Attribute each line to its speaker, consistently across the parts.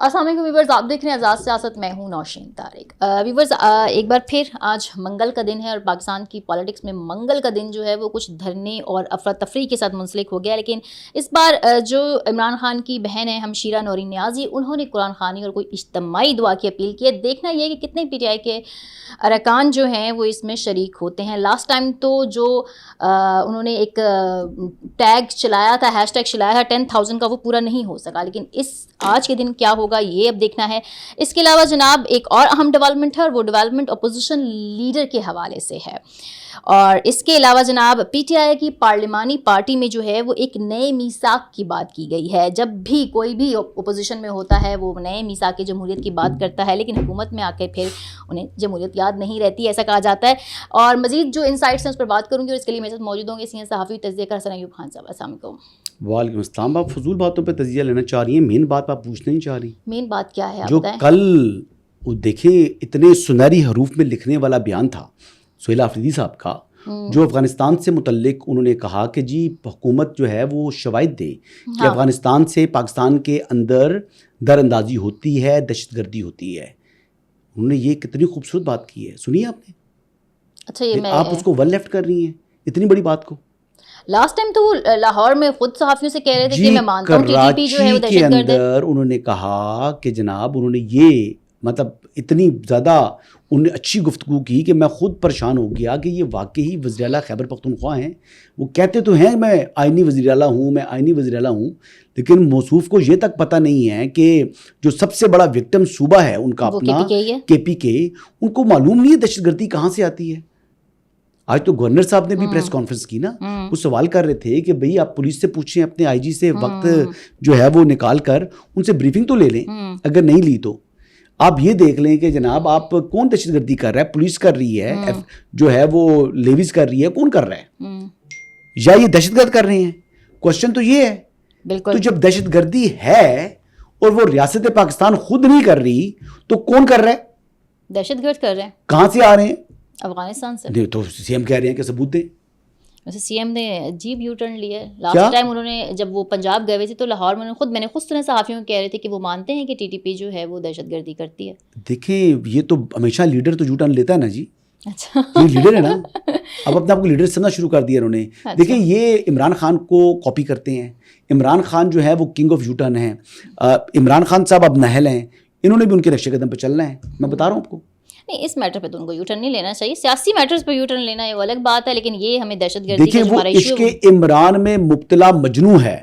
Speaker 1: السلام علیکم ویورز، آپ دیکھ رہے ہیں آزاد سیاست، میں ہوں نوشین طارق۔ ویورز، ایک بار پھر آج منگل کا دن ہے اور پاکستان کی پالیٹکس میں منگل کا دن جو ہے وہ کچھ دھرنے اور افراتفری کے ساتھ منسلک ہو گیا، لیکن اس بار جو عمران خان کی بہن ہے ہمشیرہ نورین نیازی، انہوں نے قرآن خوانی اور کوئی اجتماعی دعا کی اپیل کی ہے۔ دیکھنا یہ کہ کتنے پی ٹی آئی کے ارکان جو ہیں وہ اس میں شریک ہوتے ہیں۔ لاسٹ ٹائم تو جو انہوں نے ایک ٹیگ چلایا تھا، ہیش ٹیگ چلایا تھا 10,000 کا، وہ پورا نہیں ہو سکا، لیکن آج کے دن کیا ہوگا یہ اب دیکھنا ہے۔ اس کے علاوہ جناب ایک اور اہم ڈیولپمنٹ ہے اور وہ ڈیولپمنٹ اپوزیشن لیڈر کے حوالے سے ہے، اور اس کے علاوہ جناب پی ٹی آئی کی پارلیمانی پارٹی میں جو ہے وہ ایک نئے میثاق کی بات کی گئی ہے۔ جب بھی کوئی بھی اپوزیشن میں ہوتا ہے وہ نئے میثاق جمہوریت کی بات کرتا ہے، لیکن حکومت میں آ کے پھر انہیں جمہوریت یاد نہیں رہتی، ایسا کہا جاتا ہے۔ اور مزید جو انسائٹس ہیں اس پر بات کروں گی، اور اس کے لیے میرے ساتھ موجود ہوں گے سینئر صحافی تجزیہ کار حسن ایوب خان صاحب۔ السلام علیکم۔
Speaker 2: وعلیکم السلام۔ آپ فضول باتوں پہ تجزیہ لینا چاہ رہی ہیں، مین بات آپ پوچھنا نہیں چاہ رہی۔
Speaker 1: مین بات کیا ہے
Speaker 2: جو کل دیکھیں اتنے سنہری حروف میں لکھنے والا بیان تھا سہیل آفریدی صاحب کا، جو افغانستان سے متعلق انہوں نے کہا کہ جی حکومت جو ہے وہ شواہد دے کہ افغانستان سے پاکستان کے اندر در اندازی ہوتی ہے، دہشت گردی ہوتی ہے۔ انہوں نے یہ کتنی خوبصورت بات کی ہے، سنی آپ نے؟
Speaker 1: اچھا، یہ
Speaker 2: آپ اس کو ون لیفٹ کر رہی ہیں اتنی بڑی بات کو۔
Speaker 1: لاسٹ ٹائم تو وہ لاہور میں خود صحافیوں سے کہہ رہے تھے کہ میں مانتا ہوں ٹی ٹی پی جو ہے وہ دہشت گرد ہے۔
Speaker 2: انہوں نے کہا کہ جناب انہوں نے یہ مطلب اتنی زیادہ انہوں نے اچھی گفتگو کی کہ میں خود پریشان ہو گیا کہ یہ واقعی وزیر اعلیٰ خیبر پختونخوا ہیں۔ وہ کہتے تو ہیں میں آئینی وزیر اعلیٰ ہوں، میں آئینی وزیر اعلیٰ ہوں، لیکن موصوف کو یہ تک پتہ نہیں ہے کہ جو سب سے بڑا وکٹم صوبہ ہے ان کا اپنا کے پی کے، ان کو معلوم نہیں ہے دہشت گردی کہاں سے آتی ہے۔ آج تو گورنر صاحب نے بھی پریس کانفرنس کی نا، وہ سوال کر رہے تھے کہ بھئی آپ پولیس سے پوچھیں، اپنے آئی جی سے وقت جو ہے وہ نکال کر ان سے بریفنگ تو لے لیں، اگر نہیں لی تو آپ یہ دیکھ لیں کہ جناب آپ کون دہشت گردی کر رہا ہے، پولیس کر رہی ہے جو ہے وہ لیویز کر رہی ہے، کون کر رہا ہے، یا یہ دہشت گرد کر رہے ہیں؟ کوشچن تو یہ ہے۔ تو جب دہشت گردی ہے اور وہ ریاست پاکستان خود نہیں کر رہی تو کون کر رہا ہے؟
Speaker 1: دہشت گرد کر رہے ہیں۔
Speaker 2: کہاں سے آ رہے ہیں؟
Speaker 1: افغانستان سے۔
Speaker 2: تو سی ایم کہہ رہے ہیں کہ ثبوت دیں۔
Speaker 1: ویسے سی ایم نے عجیب یو ٹرن لیا ہے۔ لاسٹ ٹائم انہوں نے جب وہ پنجاب گئے ہوئے تھے تو لاہور میں میں نے خود سنے صحافیوں کو کہہ رہے تھے کہ وہ مانتے ہیں کہ ٹی ٹی پی جو ہے وہ دہشت گردی کرتی ہے۔
Speaker 2: دیکھیں یہ تو ہمیشہ لیڈر تو یو ٹرن لیتا ہے نا جی،
Speaker 1: اچھا
Speaker 2: یہ لیڈر ہے نا، اب اپنے آپ کو لیڈر سمجھنا شروع کر دیا انہوں نے۔ دیکھیں یہ عمران خان کو کاپی کرتے ہیں، عمران خان جو ہے وہ کنگ آف یو ٹرن ہیں، عمران خان صاحب اب نہل ہیں، انہوں نے بھی ان کے نقش قدم پہ چلنا ہے، میں بتا رہا ہوں آپ کو۔
Speaker 1: نہیں، اس میٹر پہ تو ان کو یو ٹرن نہیں لینا چاہیے، سیاسی میٹرز پہ یو ٹرن لینا ہے وہ الگ بات ہے، لیکن یہ ہمیں دہشت گردی
Speaker 2: دیکھیں وہ عشق عمران میں مبتلا مجنوں ہے،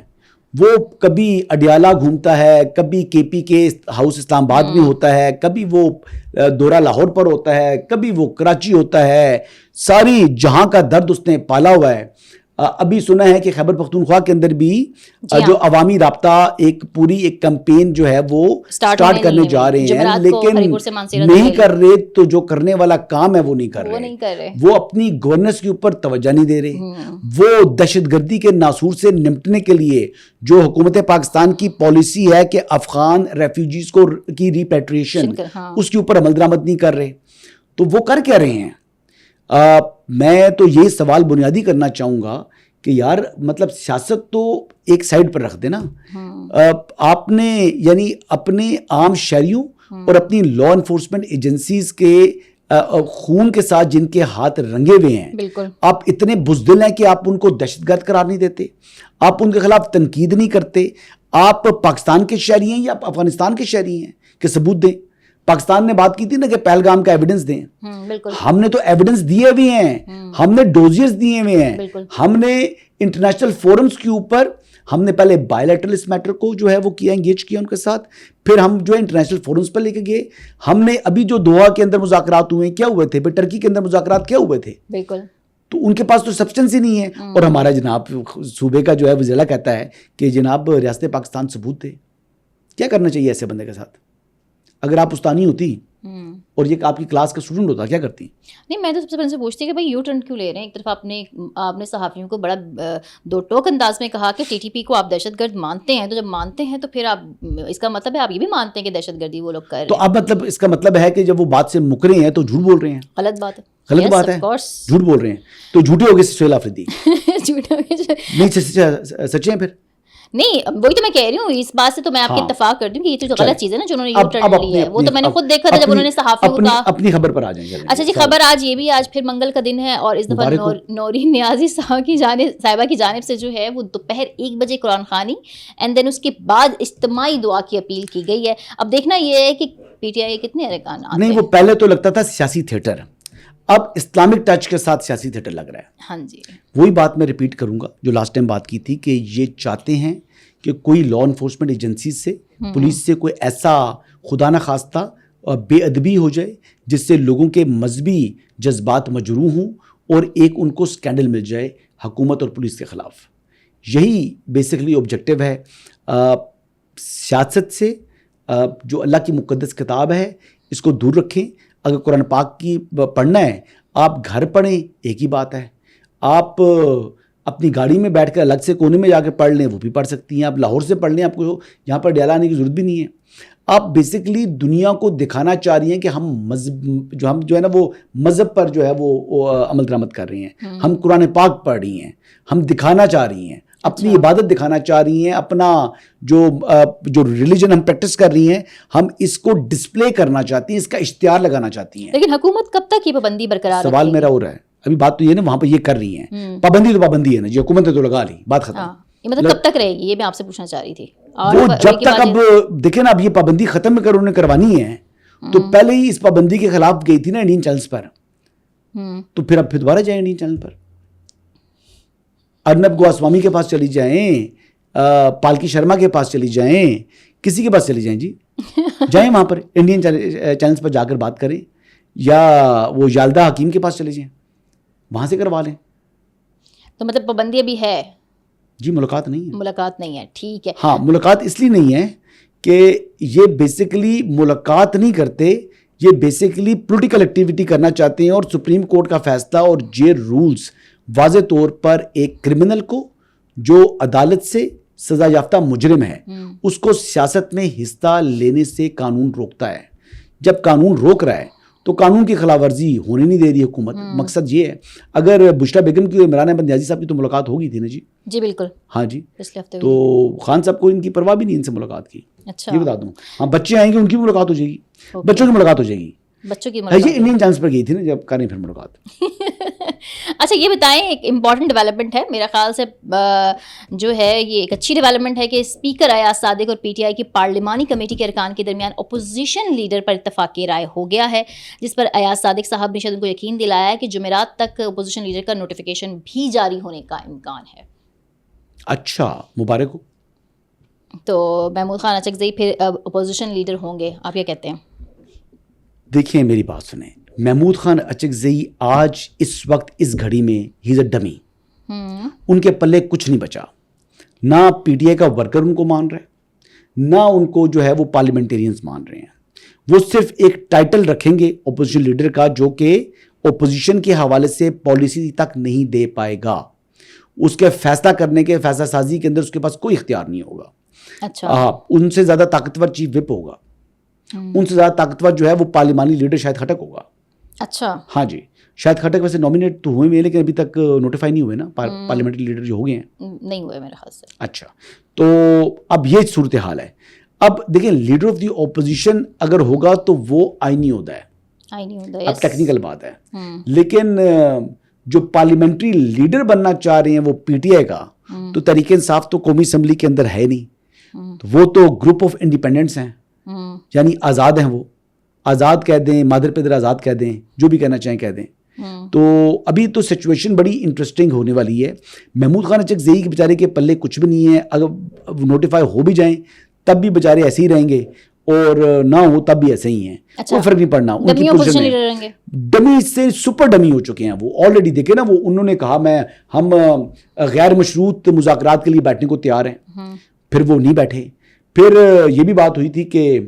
Speaker 2: وہ کبھی اڈیالہ گھومتا ہے، کبھی کے پی کے ہاؤس اسلام آباد میں ہوتا ہے، کبھی وہ دورہ لاہور پر ہوتا ہے، کبھی وہ کراچی ہوتا ہے، ساری جہاں کا درد اس نے پالا ہوا ہے۔ ابھی سنا ہے کہ خیبر پختونخوا کے اندر بھی جو عوامی رابطہ ایک پوری ایک کمپین جو ہے وہ سٹارٹ کرنے جا رہے ہیں، لیکن نہیں کر رہے، تو جو کرنے والا کام ہے وہ نہیں کر رہے، وہ اپنی گورننس کے اوپر توجہ نہیں دے رہے، وہ دہشت گردی کے ناسور سے نمٹنے کے لیے جو حکومت پاکستان کی پالیسی ہے کہ افغان ریفیوجیز کو کی ریپیٹریشن اس کے اوپر عمل درآمد نہیں کر رہے، تو وہ کر کیا رہے ہیں؟ میں تو یہ سوال بنیادی کرنا چاہوں گا کہ یار مطلب سیاست تو ایک سائڈ پر رکھ دینا، آپ نے یعنی اپنے عام شہریوں اور اپنی لا انفورسمنٹ ایجنسیز کے خون کے ساتھ جن کے ہاتھ رنگے ہوئے ہیں، آپ اتنے بزدل ہیں کہ آپ ان کو دہشت گرد قرار نہیں دیتے، آپ ان کے خلاف تنقید نہیں کرتے۔ آپ پاکستان کے شہری ہیں یا افغانستان کے شہری ہیں کہ ثبوت دیں؟ پاکستان نے بات کی تھی نا کہ پہلگام کا ایویڈنس دیں، ہم نے تو ایویڈنس دیے ہوئے ہیں، ہم نے ڈوزیز دیے ہوئے ہیں، ہم نے انٹرنیشنل فورمز کے اوپر ہم نے پہلے بائی لیٹرل اس میٹر کو جو ہے وہ کیا، انگیج کیا ان کے ساتھ، پھر ہم جو ہے انٹرنیشنل فورمز پر لے کے گئے، ہم نے ابھی جو دوحہ کے اندر مذاکرات ہوئے کیا ہوئے تھے، پھر ٹرکی کے اندر مذاکرات کیا ہوئے تھے،
Speaker 1: بالکل،
Speaker 2: تو ان کے پاس تو سبسٹنس ہی نہیں ہے، اور ہمارا جناب صوبے کا جو ہے وزیر اعلیٰ کہتا ہے کہ جناب ریاست پاکستان ثبوت دے۔ کیا کرنا چاہیے ایسے بندے کے ساتھ؟ اگر آپ استانی ہوتی اور یہ آپ کی کلاس کا اسٹوڈنٹ ہوتا کیا کرتی؟
Speaker 1: نہیں، میں تو سب سے پہلے سے پوچھتی کہ بھائی یو ٹرن کیوں لے رہے ہیں؟ ایک طرف آپ نے صحافیوں کو بڑا دو ٹوک انداز میں کہا کہ ٹی ٹی پی کو آپ دہشت گرد مانتے ہیں، تو جب مانتے ہیں تو پھر آپ اس کا مطلب ہے آپ یہ بھی مانتے ہیں کہ دہشت گردی وہ لوگ کر رہے ہیں،
Speaker 2: تو اب مطلب اس کا مطلب ہے کہ جب وہ بات سے مکرے ہیں تو جھوٹ بول رہے ہیں،
Speaker 1: غلط بات ہے،
Speaker 2: غلط بات ہے، جھوٹ بول رہے ہیں، تو جھوٹے ہو گئے سہیل آفریدی،
Speaker 1: جھوٹے ہو گئے
Speaker 2: نہیں سچے ہیں پھر
Speaker 1: نہیں وہی تو میں کہہ رہی ہوں, اس بات سے تو میں آپ کی اتفاق کرتی ہوں کہ یہ تو غلط چیز ہے نا جو انہوں نے یو ٹرن لی ہے. وہ تو میں نے خود دیکھا تھا جب انہوں نے صحافیوں کو کہا.
Speaker 2: اپنی خبر پر آ جائیں.
Speaker 1: اچھا جی, خبر آج یہ بھی, آج پھر منگل کا دن ہے اور اس دفعہ نورین نیازی صاحبہ کی جانب سے جو ہے وہ دوپہر 1 بجے قرآن خوانی اینڈ دین اس کے بعد اجتماعی دعا کی اپیل کی گئی ہے. اب دیکھنا یہ ہے کہ پی ٹی آئی کتنے ارکان آتے ہیں.
Speaker 2: نہیں, وہ پہلے تو لگتا تھا سیاسی تھیٹر, اب اسلامک ٹچ کے ساتھ سیاسی تھیٹر لگ رہا ہے.
Speaker 1: ہاں جی,
Speaker 2: وہی بات میں ریپیٹ کروں گا جو لاسٹ ٹائم بات کی تھی کہ یہ چاہتے ہیں کہ کوئی لا انفورسمنٹ ایجنسی سے, پولیس سے کوئی ایسا خدا نہ خواستہ بے ادبی ہو جائے جس سے لوگوں کے مذہبی جذبات مجروح ہوں اور ایک ان کو سکینڈل مل جائے حکومت اور پولیس کے خلاف. یہی بیسکلی آبجیکٹو ہے. سیاست سے جو اللہ کی مقدس کتاب ہے اس کو دور رکھیں. اگر قرآن پاک کی پڑھنا ہے آپ گھر پڑھیں, ایک ہی بات ہے. آپ اپنی گاڑی میں بیٹھ کر الگ سے کونے میں جا کے پڑھ لیں, وہ بھی پڑھ سکتی ہیں. آپ لاہور سے پڑھ لیں, آپ کو یہاں پر ڈیالہ آنے کی ضرورت بھی نہیں ہے. آپ بیسکلی دنیا کو دکھانا چاہ رہی ہیں کہ ہم مذہب جو ہے نا وہ مذہب پر جو ہے وہ عمل درآمد کر رہی ہیں. ہم قرآن پاک پڑھ رہی ہیں, ہم دکھانا چاہ رہی ہیں, اپنی عبادت دکھانا چاہ رہی ہیں, اپنا جو ریلیجن ہم پریکٹس کر رہی ہیں ہم اس کو ڈسپلے کرنا چاہتی ہیں, اس کا اشتہار لگانا چاہتی ہیں.
Speaker 1: لیکن حکومت کب تک یہ پابندی برقرار رکھے گی؟
Speaker 2: سوال میرا ہو رہا ہے. ابھی بات تو یہ نا وہاں پہ یہ کر رہی ہیں, پابندی تو پابندی ہے نا جی, حکومت نے تو لگا لی, بات ختم.
Speaker 1: یہ مطلب کب تک رہے گی, یہ میں آپ سے پوچھنا چاہ رہی تھی.
Speaker 2: وہ جب تک, اب دیکھیں نا, اب یہ پابندی ختم کر انہوں نے کروانی ہے تو پہلے ہی اس پابندی کے خلاف گئی تھی نا انڈین چینلز پر, تو پھر اب دوبارہ جائیں انڈین چینل پر. ارنب گواسوامی کے پاس چلی جائیں, پالکی شرما کے پاس چلی جائیں, کسی کے پاس چلی جائیں جی, جائیں وہاں پر انڈین چینلز پر جا کر بات کریں, یا وہ یالدہ حکیم کے پاس چلے جائیں, وہاں سے کروا لیں.
Speaker 1: تو مطلب پابندی ابھی ہے
Speaker 2: جی, ملاقات نہیں ہے.
Speaker 1: ملاقات نہیں ہے, ٹھیک ہے.
Speaker 2: ہاں, ملاقات اس لیے نہیں ہے کہ یہ بیسیکلی ملاقات نہیں کرتے, یہ بیسیکلی پولیٹیکل ایکٹیویٹی کرنا چاہتے ہیں. اور سپریم کورٹ کا فیصلہ اور جیل رولز واضح طور پر ایک کرمنل کو جو عدالت سے سزا یافتہ مجرم ہے اس کو سیاست میں حصہ لینے سے قانون روکتا ہے. جب قانون روک رہا ہے تو قانون کی خلاف ورزی ہونے نہیں دے رہی حکومت. مقصد یہ ہے, اگر بشرا بیگم کی عمران احمد نیازی صاحب کی تو ملاقات ہوگی تھی نا جی. جی
Speaker 1: بالکل,
Speaker 2: ہاں جی. تو خان صاحب کو ان کی پرواہ بھی نہیں ان سے ملاقات کی.
Speaker 1: اچھا,
Speaker 2: یہ بتا دوں. ہاں, بچے آئیں گے ان کی بھی ملاقات ہو جائے گی, بچوں کی ملاقات ہو جائے گی.
Speaker 1: بچوں کی
Speaker 2: یہ انڈین چانس پر گئی تھی نا جب کریں پھر ملاقات.
Speaker 1: اچھا یہ بتائیں, ایک امپورٹنٹ ڈیولپمنٹ ہے میرا خیال سے جو ہے, یہ ایک اچھی ڈیولپمنٹ ہے کہ اسپیکر ایاز صادق اور پی ٹی آئی کی پارلیمانی کمیٹی کے ارکان کے درمیان اپوزیشن لیڈر پر اتفاقی رائے ہو گیا ہے, جس پر ایاز صادق صاحب نے شاید کو یقین دلایا ہے کہ جمعرات تک اپوزیشن لیڈر کا نوٹیفیکیشن بھی جاری ہونے کا امکان ہے.
Speaker 2: اچھا, مبارک ہو.
Speaker 1: تو محمود خان اچکزئی پھر اپوزیشن لیڈر ہوں گے, آپ کیا کہتے ہیں؟
Speaker 2: دیکھیں میری بات سنیں, محمود خان اچکزئی آج اس وقت اس گھڑی میں ہی از اے ڈمی. ان کے پلے کچھ نہیں بچا, نہ پی ٹی آئی کا ورکر ان کو مان رہا ہے, نہ ان کو جو ہے وہ پارلیمنٹیرینز مان رہے ہیں. وہ صرف ایک ٹائٹل رکھیں گے اپوزیشن لیڈر کا جو کہ اپوزیشن کے حوالے سے پالیسی تک نہیں دے پائے گا. اس کے فیصلہ کرنے کے, فیصلہ سازی کے اندر اس کے پاس کوئی اختیار نہیں ہوگا.
Speaker 1: اچھا,
Speaker 2: ان سے زیادہ طاقتور چیف وپ ہوگا, ان سے زیادہ طاقتور جو ہے وہ پارلیمانی لیڈر شاید خٹک ہوگا.
Speaker 1: اچھا,
Speaker 2: ہاں جی, شاید خٹک ویسے نامینیٹ تو ہوئے ہیں لیکن ابھی تک نوٹیفائی نہیں ہوئے نا, پارلیمنٹری لیڈر جو ہو گئے ہیں
Speaker 1: نہیں ہوئے میرے خیال سے.
Speaker 2: اچھا, تو اب یہ صورتحال ہے. اب دیکھیں لیڈر آف دی اپوزیشن اگر ہوگا تو وہ آئینی عہدہ ہے, اب ٹیکنیکل بات ہے. لیکن جو پارلیمنٹری لیڈر بننا چاہ رہے ہیں وہ پی ٹی آئی کا, تو تحریک انصاف تو قومی اسمبلی کے اندر ہے نہیں, وہ تو گروپ آف انڈیپینڈنٹس ہیں, یعنی آزاد ہیں. وہ آزاد کہہ دیں, مادر پدر آزاد کہہ دیں, جو بھی کہنا چاہیں کہہ دیں. تو ابھی تو سچویشن بڑی انٹرسٹنگ ہونے والی ہے. محمود خان اچکزئی کے بیچارے کے پلے کچھ بھی نہیں ہے, اگر نوٹیفائی ہو بھی جائیں تب بھی بیچارے ایسے ہی رہیں گے, اور نہ ہو تب بھی ایسے ہی ہیں. کوئی فرق نہیں پڑنا. ڈمی سے سپر ڈمی ہو چکے ہیں وہ آلریڈی. دیکھیں نا, وہ انہوں نے کہا ہم غیر مشروط مذاکرات کے لیے بیٹھنے کو تیار ہیں, پھر وہ نہیں بیٹھے. پھر یہ بھی بات ہوئی تھی کہ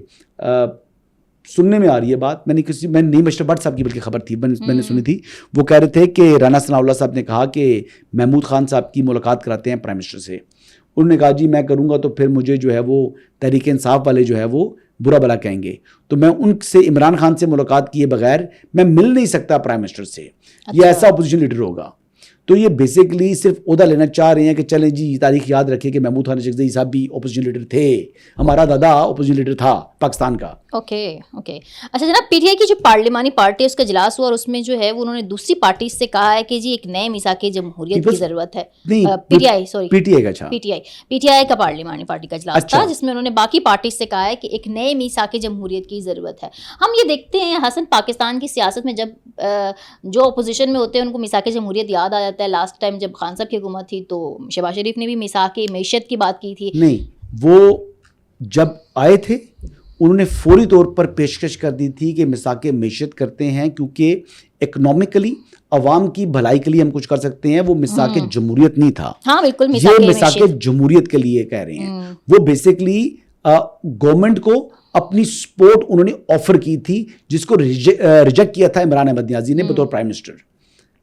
Speaker 2: سننے میں آ رہی ہے بات, میں نے نہیں مشرف بٹ صاحب کی بلکہ خبر تھی, میں نے سنی تھی, وہ کہہ رہے تھے کہ رانا ثناء اللہ صاحب نے کہا کہ محمود خان صاحب کی ملاقات کراتے ہیں پرائم منسٹر سے. انہوں نے کہا جی میں کروں گا تو پھر مجھے جو ہے وہ تحریک انصاف والے جو ہے وہ برا بلا کہیں گے, تو میں ان سے عمران خان سے ملاقات کیے بغیر میں مل نہیں سکتا پرائم منسٹر سے. یہ ایسا اپوزیشن لیڈر ہوگا. تو یہ بیسکلی صرف عہدہ لینا چاہ رہے ہیں کہ چلیں جی تاریخ یاد رکھیں کہ محمود خان اشرف زئی صاحب بھی اپوزیشن لیڈر تھے, ہمارا دادا اپوزیشن لیڈر تھا پاکستان کا.
Speaker 1: اوکے. اچھا جناب, پی ٹی آئی کی جو پارلیمانی پارٹی ہے اس کا اجلاس ہوا اور اس میں جو ہے وہ انہوں نے دوسری پارٹی سے کہا ہے کہ جی ایک نئے میثاق جمہوریت کی ضرورت ہے. پی ٹی آئی کا پی ٹی آئی کا پارلیمانی پارٹی کا اجلاس تھا جس میں انہوں نے باقی پارٹی سے کہا ہے کہ ایک نئے میثاق جمہوریت کی ضرورت ہے. ہم یہ دیکھتے ہیں حسن, پاکستان کی سیاست میں جب جو اپوزیشن میں ہوتے ہیں ان کو میثاق جمہوریت یاد آ جاتا ہے. لاسٹ ٹائم جب خان صاحب کی حکومت تھی تو شہباز شریف نے بھی میثاق معیشت کی بات کی تھی.
Speaker 2: نہیں, وہ جب آئے تھے انہوں نے فوری طور پر پیشکش کر دی تھی کہ میثاق معیشت کرتے ہیں کیونکہ اکنامکلی عوام کی بھلائی کے لیے ہم کچھ کر سکتے ہیں. وہ میثاق جمہوریت نہیں تھا.
Speaker 1: ہاں بالکل,
Speaker 2: یہ میثاق جمہوریت کے لیے کہہ رہے ہیں. وہ بیسکلی گورنمنٹ کو اپنی سپورٹ انہوں نے آفر کی تھی جس کو ریجیکٹ کیا تھا عمران احمد نیازی نے بطور پرائم منسٹر.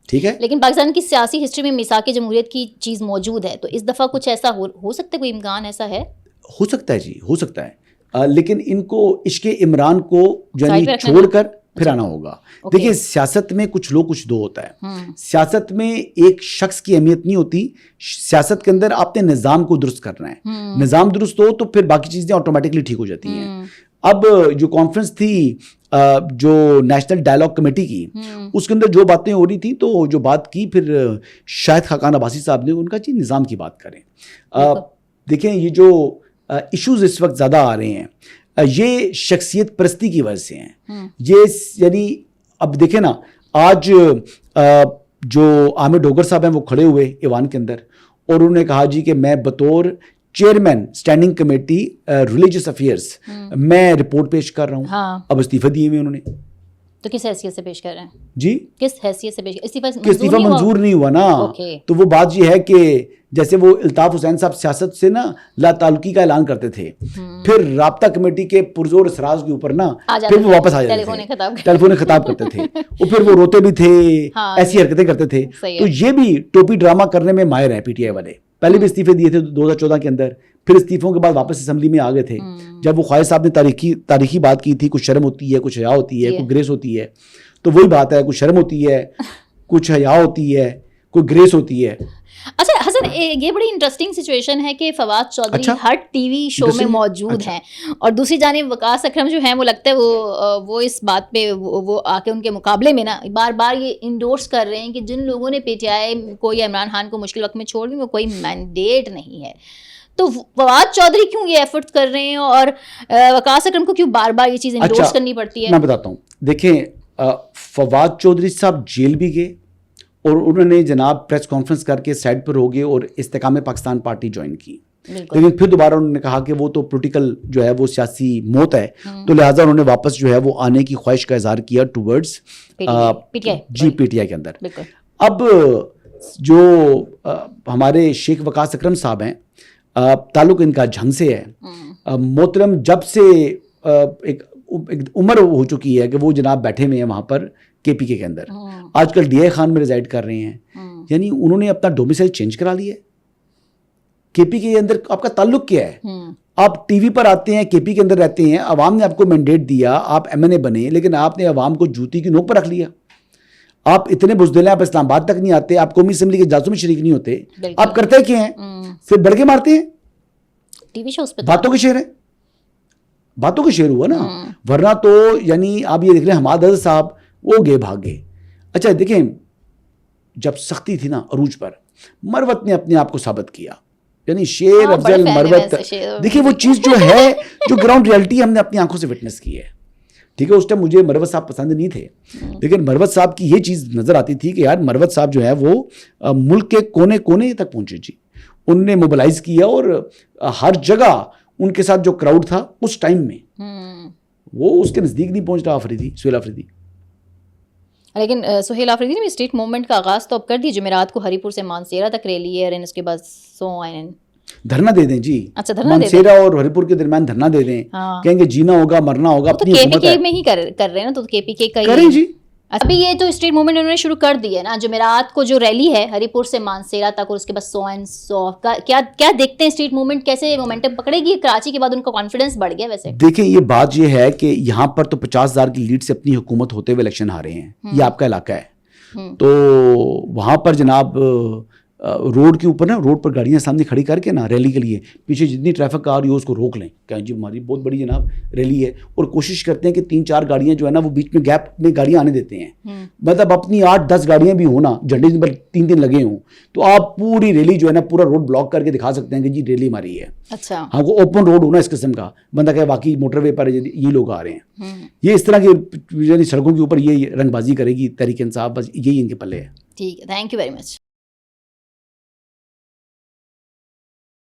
Speaker 2: ٹھیک ہے,
Speaker 1: لیکن پاکستان کی سیاسی ہسٹری میں میثاق جمہوریت کی چیز موجود ہے, تو اس دفعہ کچھ ایسا ہو سکتا ہے, کوئی امکان ایسا ہے؟
Speaker 2: ہو سکتا ہے جی, ہو سکتا ہے, لیکن ان کو عشق عمران کو یعنی چھوڑ کر پھر آنا ہوگا. دیکھیے سیاست میں کچھ لو کچھ دو ہوتا ہے. سیاست میں ایک شخص کی اہمیت نہیں ہوتی, سیاست کے اندر آپ نے نظام کو درست کرنا ہے. نظام درست ہو تو پھر باقی چیزیں آٹومیٹکلی ٹھیک ہو جاتی ہیں. اب جو کانفرنس تھی جو نیشنل ڈائلاگ کمیٹی کی, اس کے اندر جو باتیں ہو رہی تھی تو جو بات کی پھر شاہد خاقان عباسی صاحب نے, ان کا جی نظام کی بات کریں. دیکھیں یہ جو ایشوز اس وقت زیادہ آ رہے ہیں یہ شخصیت پرستی کی وجہ سے ہیں. یہ یعنی اب دیکھیں نا, آج جو عامر ڈوگر صاحب ہیں وہ کھڑے ہوئے ایوان کے اندر اور انہوں نے کہا جی کہ میں بطور chairman standing committee religious affairs میں رپورٹ پیش کر رہا ہوں. اب استعفیٰ دیے ہوئے انہوں نے,
Speaker 1: تو کس حیثیت سے پیش کر رہے ہیں
Speaker 2: جی؟
Speaker 1: کس حیثیت سے پیش,
Speaker 2: استعفیٰ منظور نہیں ہوا نا. تو وہ بات یہ ہے کہ جیسے وہ الطاف حسین صاحب سیاست سے نا لا تعلقی کا اعلان کرتے تھے, پھر رابطہ کمیٹی کے پرزور اسراز کے اوپر نا پھر وہ واپس آ جاتے تھے, ٹیلیفون خطاب کرتے تھے, اور پھر وہ روتے بھی تھے, ایسی حرکتیں کرتے تھے. تو یہ بھی ٹوپی ڈرامہ کرنے میں ماہر ہیں پی ٹی آئی والے. پہلے بھی استعفے دیے تھے 2014 کے اندر, پھر استعفوں کے بعد واپس اسمبلی میں آ گئے تھے. جب وہ خواجہ صاحب نے تاریخی بات کی تھی, کچھ شرم ہوتی ہے, کچھ حیا ہوتی ہے, کچھ گریس ہوتی ہے. تو وہی بات ہے, کچھ شرم ہوتی ہے, کچھ حیا ہوتی ہے, کوئی گریس ہوتی ہے.
Speaker 1: اچھا حسن, یہ بڑی انٹرسٹنگ سچویشن ہے کہ فواد چودھری ہر ٹی وی شو میں موجود ہیں, اور دوسری جانب وقاص اکرم جو ہیں وہ لگتا ہے وہ اس بات پہ وہ آ کے ان کے مقابلے میں نا بار بار یہ انڈورس کر رہے ہیں کہ جن لوگوں نے پی ٹی آئی کو یا عمران خان کو مشکل وقت میں چھوڑ دی وہ کوئی مینڈیٹ نہیں ہے. تو فواد چودھری کیوں یہ ایفرٹ کر رہے ہیں اور وقاص اکرم کو کیوں بار بار یہ چیز انڈورس کرنی پڑتی ہے؟
Speaker 2: میں بتاتا ہوں. دیکھیں فواد چودھری صاحب جیل بھی گئے اور انہوں نے جناب پریس کانفرنس کر کے سائڈ پر ہو گئے اور استحکام پاکستان پارٹی جوائن کی. لیکن پھر دوبارہ انہوں نے کہا کہ وہ تو پولیٹیکل جو ہے وہ سیاسی موت ہے, تو لہٰذا انہوں نے واپس جو ہے وہ آنے کی خواہش کا اظہار کیا towards G P T I کے اندر. اب جو ہمارے شیخ وقاص اکرم صاحب ہیں, تعلق ان کا جھنگ سے ہے. محترم جب سے ایک عمر ہو چکی ہے کہ وہ جناب بیٹھے ہوئے ہیں وہاں پر کے پی کے اندر, آج کل ڈی آئی خان میں ریزائڈ کر رہے ہیں. یعنی انہوں نے اپنا ڈومیسائل چینج کرا لیا ہے. کے پی کے اندر آپ کا تعلق کیا ہے؟ آپ ٹی وی پر آتے ہیں, کے پی کے اندر رہتے ہیں, عوام نے آپ کو مینڈیٹ دیا, آپ ایم این اے بنے, لیکن آپ نے عوام کو جوتی کی نوک پر رکھ لیا. آپ اتنے بزدل ہیں, آپ اسلام آباد تک نہیں آتے, آپ قومی اسمبلی کے اجلاسوں میں شریک نہیں ہوتے. آپ کرتے کیا ہیں؟ صرف بڑھ کے مارتے ہیں.
Speaker 1: ٹی وی شوز پہ
Speaker 2: باتوں کے شعر ہے, باتوں کے شعر ہوا نا. ورنہ تو یعنی آپ یہ دیکھ لیں حماد حضرت صاحب وہ گئے بھاگ گئے. اچھا دیکھیں جب سختی تھی نا عروج پر, مروت نے اپنے آپ کو ثابت کیا. یعنی شیر افضل مروت, دیکھیں وہ چیز جو ہے جو گراؤنڈ ریالٹی ہم نے اپنی آنکھوں سے وٹنس کی ہے. ٹھیک ہے, اس ٹائم مجھے مروت صاحب پسند نہیں تھے, لیکن مروت صاحب کی یہ چیز نظر آتی تھی کہ یار مروت صاحب جو ہے وہ ملک کے کونے کونے تک پہنچے. جی ان نے موبلائز کیا اور ہر جگہ ان کے ساتھ جو کراؤڈ تھا اس ٹائم میں وہ اس کے نزدیک نہیں پہنچ رہا. آفریدی, سہیل آفریدی.
Speaker 1: لیکن سہیل آفریدی نے بھی اسٹریٹ موومنٹ کا آغاز تو اب کر دی. جمعرات کو ہری پور سے مانسیرا تک ریلی ہے, اس کے بعد
Speaker 2: دھرنا دے دیں. جی
Speaker 1: اچھا دھرنا
Speaker 2: مانسیرا اور ہری پور کے درمیان دھرنا دے دیں, کہیں گے جینا ہوگا مرنا ہوگا.
Speaker 1: تو کے پی کے میں ہی کر رہے ہیں نا, تو کے پی کے کا
Speaker 2: کریں جی.
Speaker 1: ابھی یہ جو اسٹریٹ موومنٹ انہوں نے شروع کر دی ہے نا, جمعرات کو جو ریلی ہے ہری پور سے مانسیرا تک اور اس کے بعد سو کیا دیکھتے ہیں اسٹریٹ موومنٹ کیسے مومنٹم پکڑے گی؟ کراچی کے بعد ان کا کانفیڈنس بڑھ گیا. ویسے
Speaker 2: دیکھیں یہ بات یہ ہے کہ یہاں پر تو 50,000 کی لیڈ سے اپنی حکومت ہوتے ہوئے الیکشن ہارے ہیں, یہ آپ کا علاقہ ہے. تو وہاں پر جناب روڈ کے اوپر نا، روڈ پر گاڑیاں سامنے کھڑی کر کے نا ریلی کے لیے پیچھے جتنی ٹریفک آ رہی ہو اس کو روک لیں کہ جی ہماری بہت بڑی جناب ریلی ہے، اور کوشش کرتے ہیں کہ 3-4 گاڑیاں جو ہے نا وہ بیچ میں گیپ میں گاڑیاں آنے دیتے ہیں، مطلب اپنی 8-10 گاڑیاں بھی ہوں نا، جھنڈے پر 3 لگے ہوں تو آپ پوری ریلی جو ہے نا پورا روڈ بلاک کر کے دکھا سکتے ہیں کہ جی ریلی ہماری ہے.
Speaker 1: اچھا
Speaker 2: ہاں وہ اوپن روڈ ہونا اس قسم کا، بندہ کہ واقعی موٹر وے پر یہ لوگ آ رہے ہیں. یہ اس طرح کی سڑکوں کے اوپر یہ رنگ بازی کرے گی تحریک انصاف، بس یہی ان کے پلے ہے.
Speaker 1: ٹھیک ہے، تھینک یو ویری مچ.